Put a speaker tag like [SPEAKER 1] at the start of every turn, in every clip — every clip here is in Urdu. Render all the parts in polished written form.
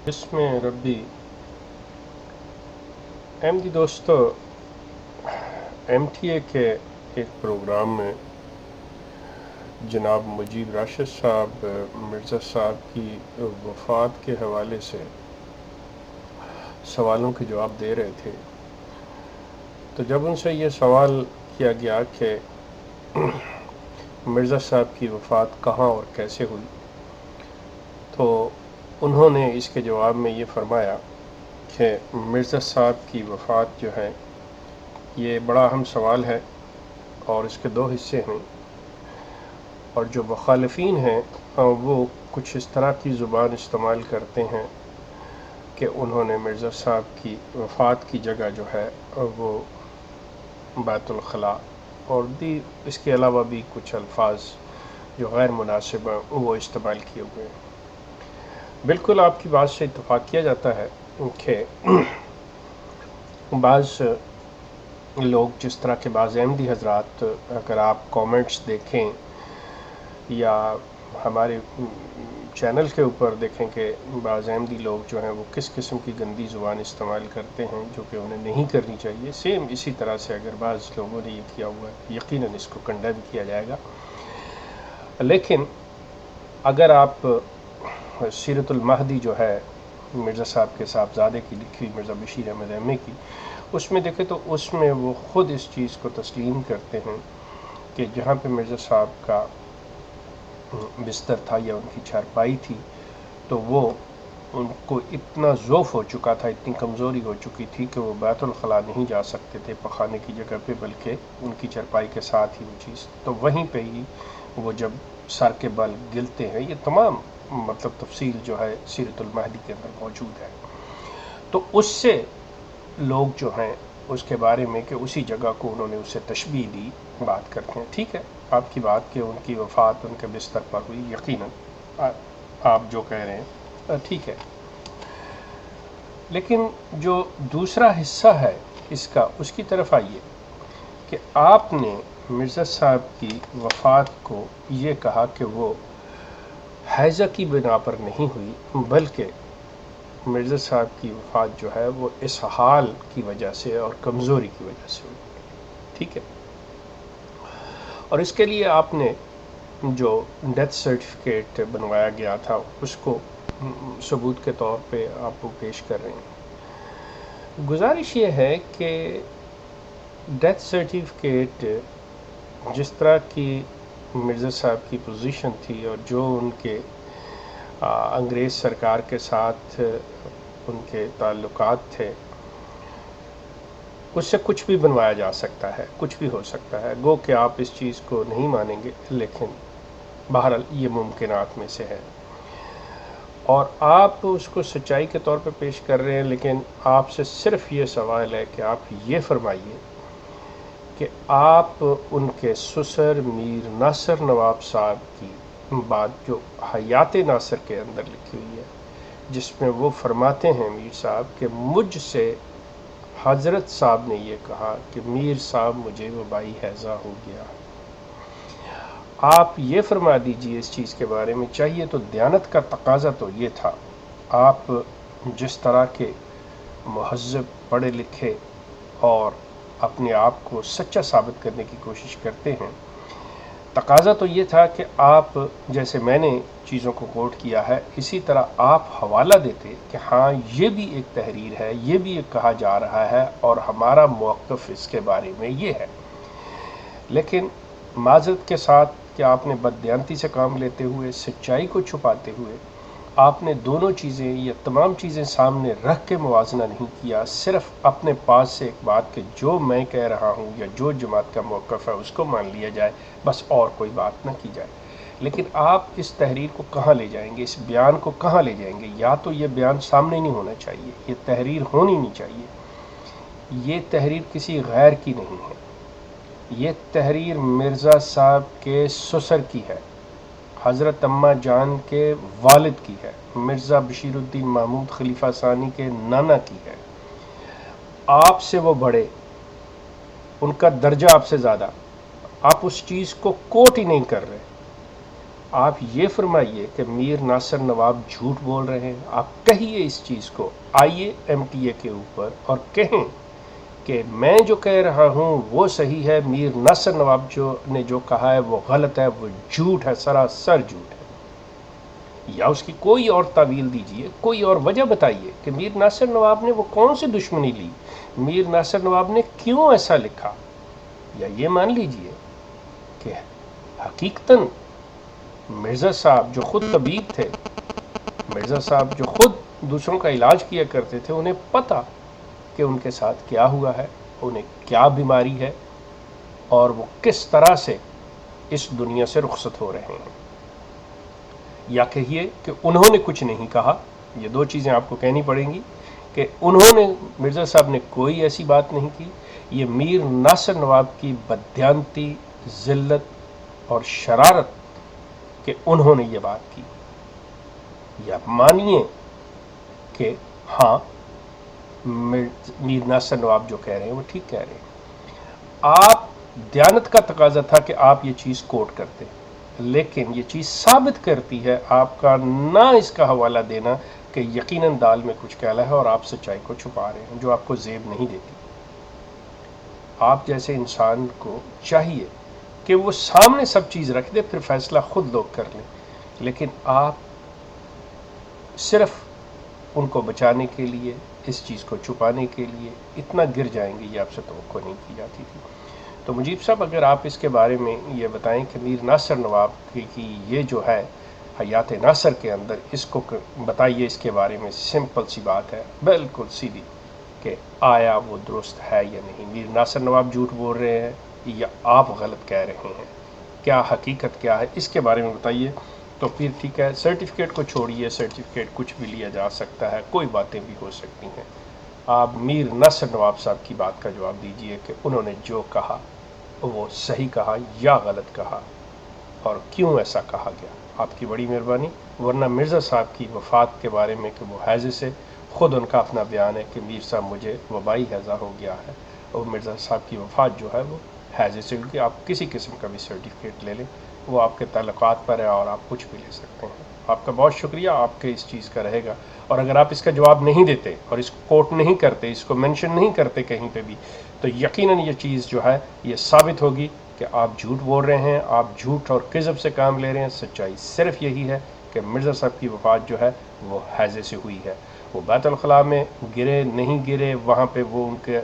[SPEAKER 1] اسم ربی احمدی دوستو، ایم ٹی اے کے ایک پروگرام میں جناب مجیب راشد صاحب مرزا صاحب کی وفات کے حوالے سے سوالوں کے جواب دے رہے تھے، تو جب ان سے یہ سوال کیا گیا کہ مرزا صاحب کی وفات کہاں اور کیسے ہوئی، تو انہوں نے اس کے جواب میں یہ فرمایا کہ مرزا صاحب کی وفات جو ہے یہ بڑا اہم سوال ہے اور اس کے دو حصے ہیں، اور جو مخالفین ہیں وہ کچھ اس طرح کی زبان استعمال کرتے ہیں کہ انہوں نے مرزا صاحب کی وفات کی جگہ جو ہے وہ بیت الخلاء اور اس کے علاوہ بھی کچھ الفاظ جو غیر مناسب ہیں وہ استعمال کیے ہوئے ہیں۔ بالکل آپ کی بات سے اتفاق کیا جاتا ہے کہ بعض لوگ جس طرح کے بعض احمدی حضرات، اگر آپ کامنٹس دیکھیں یا ہمارے چینل کے اوپر دیکھیں کہ بعض احمدی لوگ جو ہیں وہ کس قسم کی گندی زبان استعمال کرتے ہیں جو کہ انہیں نہیں کرنی چاہیے، سیم اسی طرح سے اگر بعض لوگوں نے یہ کیا ہوا ہے یقیناً اس کو کنڈیم کیا جائے گا۔ لیکن اگر آپ سیرت المہدی جو ہے مرزا صاحب کے صاحبزادے کی لکھی مرزا بشیر احمد احمدی کی، اس میں دیکھیں تو اس میں وہ خود اس چیز کو تسلیم کرتے ہیں کہ جہاں پہ مرزا صاحب کا بستر تھا یا ان کی چارپائی تھی، تو وہ ان کو اتنا ضعف ہو چکا تھا، اتنی کمزوری ہو چکی تھی کہ وہ بیت الخلاء نہیں جا سکتے تھے پخانے کی جگہ پہ، بلکہ ان کی چارپائی کے ساتھ ہی وہ چیز، تو وہیں پہ ہی وہ جب سر کے بل گلتے ہیں، یہ تمام مطلب تفصیل جو ہے سیرت المہدی کے اندر موجود ہے، تو اس سے لوگ جو ہیں اس کے بارے میں کہ اسی جگہ کو انہوں نے اسے تشبیہ دی بات کرتے ہیں۔ ٹھیک ہے، آپ کی بات کہ ان کی وفات ان کے بستر پر ہوئی، یقیناً آپ جو کہہ رہے ہیں ٹھیک ہے، لیکن جو دوسرا حصہ ہے اس کا، اس کی طرف آئیے کہ آپ نے مرزا صاحب کی وفات کو یہ کہا کہ وہ حیضہ کی بنا پر نہیں ہوئی، بلکہ مرزا صاحب کی وفات جو ہے وہ اسہال کی وجہ سے اور کمزوری کی وجہ سے ہوئی۔ ٹھیک ہے، اور اس کے لیے آپ نے جو ڈیتھ سرٹیفکیٹ بنوایا گیا تھا اس کو ثبوت کے طور پہ آپ کو پیش کر رہے ہیں۔ گزارش یہ ہے کہ ڈیتھ سرٹیفکیٹ جس طرح کی مرزا صاحب کی پوزیشن تھی اور جو ان کے انگریز سرکار کے ساتھ ان کے تعلقات تھے، اس سے کچھ بھی بنوایا جا سکتا ہے، کچھ بھی ہو سکتا ہے، گو کہ آپ اس چیز کو نہیں مانیں گے، لیکن بہرحال یہ ممکنات میں سے ہے، اور آپ اس کو سچائی کے طور پہ پیش کر رہے ہیں، لیکن آپ سے صرف یہ سوال ہے کہ آپ یہ فرمائیے کہ آپ ان کے سسر میر ناصر نواب صاحب کی بات جو حیات ناصر کے اندر لکھی ہوئی ہے، جس میں وہ فرماتے ہیں میر صاحب کہ مجھ سے حضرت صاحب نے یہ کہا کہ میر صاحب مجھے وبائی ہیضہ ہو گیا، آپ یہ فرما دیجئے اس چیز کے بارے میں، چاہیے تو دیانت کا تقاضا تو یہ تھا، آپ جس طرح کے مہذب پڑھے لکھے اور اپنے آپ کو سچا ثابت کرنے کی کوشش کرتے ہیں، تقاضا تو یہ تھا کہ آپ جیسے میں نے چیزوں کو کوٹ کیا ہے اسی طرح آپ حوالہ دیتے کہ ہاں یہ بھی ایک تحریر ہے، یہ بھی ایک کہا جا رہا ہے اور ہمارا موقف اس کے بارے میں یہ ہے، لیکن معذرت کے ساتھ کہ آپ نے بددیانتی سے کام لیتے ہوئے، سچائی کو چھپاتے ہوئے، آپ نے دونوں چیزیں یا تمام چیزیں سامنے رکھ کے موازنہ نہیں کیا، صرف اپنے پاس سے ایک بات کہ جو میں کہہ رہا ہوں یا جو جماعت کا موقف ہے اس کو مان لیا جائے، بس اور کوئی بات نہ کی جائے، لیکن آپ اس تحریر کو کہاں لے جائیں گے، اس بیان کو کہاں لے جائیں گے؟ یا تو یہ بیان سامنے نہیں ہونا چاہیے، یہ تحریر ہونی نہیں چاہیے، یہ تحریر کسی غیر کی نہیں ہے، یہ تحریر مرزا صاحب کے سسر کی ہے، حضرت اماں جان کے والد کی ہے، مرزا بشیر الدین محمود خلیفہ ثانی کے نانا کی ہے، آپ سے وہ بڑے، ان کا درجہ آپ سے زیادہ، آپ اس چیز کو کوٹ ہی نہیں کر رہے، آپ یہ فرمائیے کہ میر ناصر نواب جھوٹ بول رہے ہیں، آپ کہیے اس چیز کو، آئیے ایم ٹی اے کے اوپر اور کہیں کہ میں جو کہہ رہا ہوں وہ صحیح ہے، میر ناصر نواب نے جو کہا ہے وہ غلط ہے، وہ جھوٹ ہے، سراسر جھوٹ ہے، یا اس کی کوئی اور تعویل دیجئے، کوئی اور وجہ بتائیے کہ میر ناصر نواب نے وہ کون سی دشمنی لی، میر ناصر نواب نے کیوں ایسا لکھا، یا یہ مان لیجئے کہ حقیقتاً مرزا صاحب جو خود طبیب تھے، مرزا صاحب جو خود دوسروں کا علاج کیا کرتے تھے، انہیں پتہ کہ ان کے ساتھ کیا ہوا ہے، انہیں کیا بیماری ہے، اور وہ کس طرح سے اس دنیا سے رخصت ہو رہے ہیں، یا کہیے کہ انہوں نے کچھ نہیں کہا، یہ دو چیزیں آپ کو کہنی پڑیں گی کہ انہوں نے، مرزا صاحب نے کوئی ایسی بات نہیں کی، یہ میر ناصر نواب کی بددیانتی، ذلت اور شرارت کہ انہوں نے یہ بات کی، یا مانیے کہ ہاں میر ناصر نواب جو کہہ رہے ہیں وہ ٹھیک کہہ رہے ہیں، آپ دیانت کا تقاضا تھا کہ آپ یہ چیز کوٹ کرتے، لیکن یہ چیز ثابت کرتی ہے آپ کا نہ اس کا حوالہ دینا کہ یقیناً دال میں کچھ کالا ہے اور آپ سچائی کو چھپا رہے ہیں جو آپ کو زیب نہیں دیتی۔ آپ جیسے انسان کو چاہیے کہ وہ سامنے سب چیز رکھ دے، پھر فیصلہ خود لوگ کر لیں، لیکن آپ صرف ان کو بچانے کے لیے، اس چیز کو چھپانے کے لیے اتنا گر جائیں گے، یہ آپ سے توقع نہیں کی جاتی تھی۔ تو مجیب صاحب، اگر آپ اس کے بارے میں یہ بتائیں کہ میر ناصر نواب کی یہ جو ہے حیات ناصر کے اندر، اس کو بتائیے، اس کے بارے میں سمپل سی بات ہے، بالکل سیدھی، کہ آیا وہ درست ہے یا نہیں، میر ناصر نواب جھوٹ بول رہے ہیں یا آپ غلط کہہ رہے ہیں، کیا حقیقت کیا ہے، اس کے بارے میں بتائیے، تو پھر ٹھیک ہے، سرٹیفکیٹ کو چھوڑیے، سرٹیفکیٹ کچھ بھی لیا جا سکتا ہے، کوئی باتیں بھی ہو سکتی ہیں، آپ میر ناصر نواب صاحب کی بات کا جواب دیجئے کہ انہوں نے جو کہا وہ صحیح کہا یا غلط کہا، اور کیوں ایسا کہا گیا۔ آپ کی بڑی مہربانی، ورنہ مرزا صاحب کی وفات کے بارے میں کہ وہ ہیضے سے، خود ان کا اپنا بیان ہے کہ میر صاحب مجھے وبائی ہیضہ ہو گیا ہے، اور مرزا صاحب کی وفات جو ہے وہ ہیضے سے ہوئی، کہ آپ کسی قسم کا بھی سرٹیفکیٹ لے لیں، وہ آپ کے تعلقات پر ہے اور آپ کچھ بھی لے سکتے ہیں۔ آپ کا بہت شکریہ، آپ کے اس چیز کا رہے گا، اور اگر آپ اس کا جواب نہیں دیتے اور اس کو کوٹ نہیں کرتے، اس کو مینشن نہیں کرتے کہیں پہ بھی، تو یقیناً یہ چیز جو ہے یہ ثابت ہوگی کہ آپ جھوٹ بول رہے ہیں، آپ جھوٹ اور کذب سے کام لے رہے ہیں۔ سچائی صرف یہی ہے کہ مرزا صاحب کی وفات جو ہے وہ ہیضے سے ہوئی ہے، وہ بیت الخلاء میں گرے نہیں گرے، وہاں پہ وہ ان کے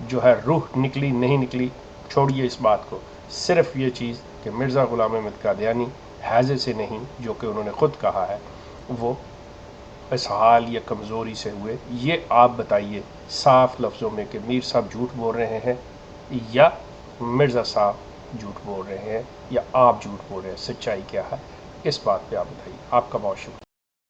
[SPEAKER 1] جو ہے روح نکلی نہیں نکلی، چھوڑیے اس بات کو، صرف یہ چیز کہ مرزا غلام احمد قادیانی ہیضے سے نہیں، جو کہ انہوں نے خود کہا ہے، وہ اسہال یا کمزوری سے ہوئے، یہ آپ بتائیے صاف لفظوں میں کہ میر صاحب جھوٹ بول رہے ہیں یا مرزا صاحب جھوٹ بول رہے ہیں یا آپ جھوٹ بول رہے ہیں، سچائی کیا ہے، اس بات پہ آپ بتائیے۔ آپ کا بہت شکریہ۔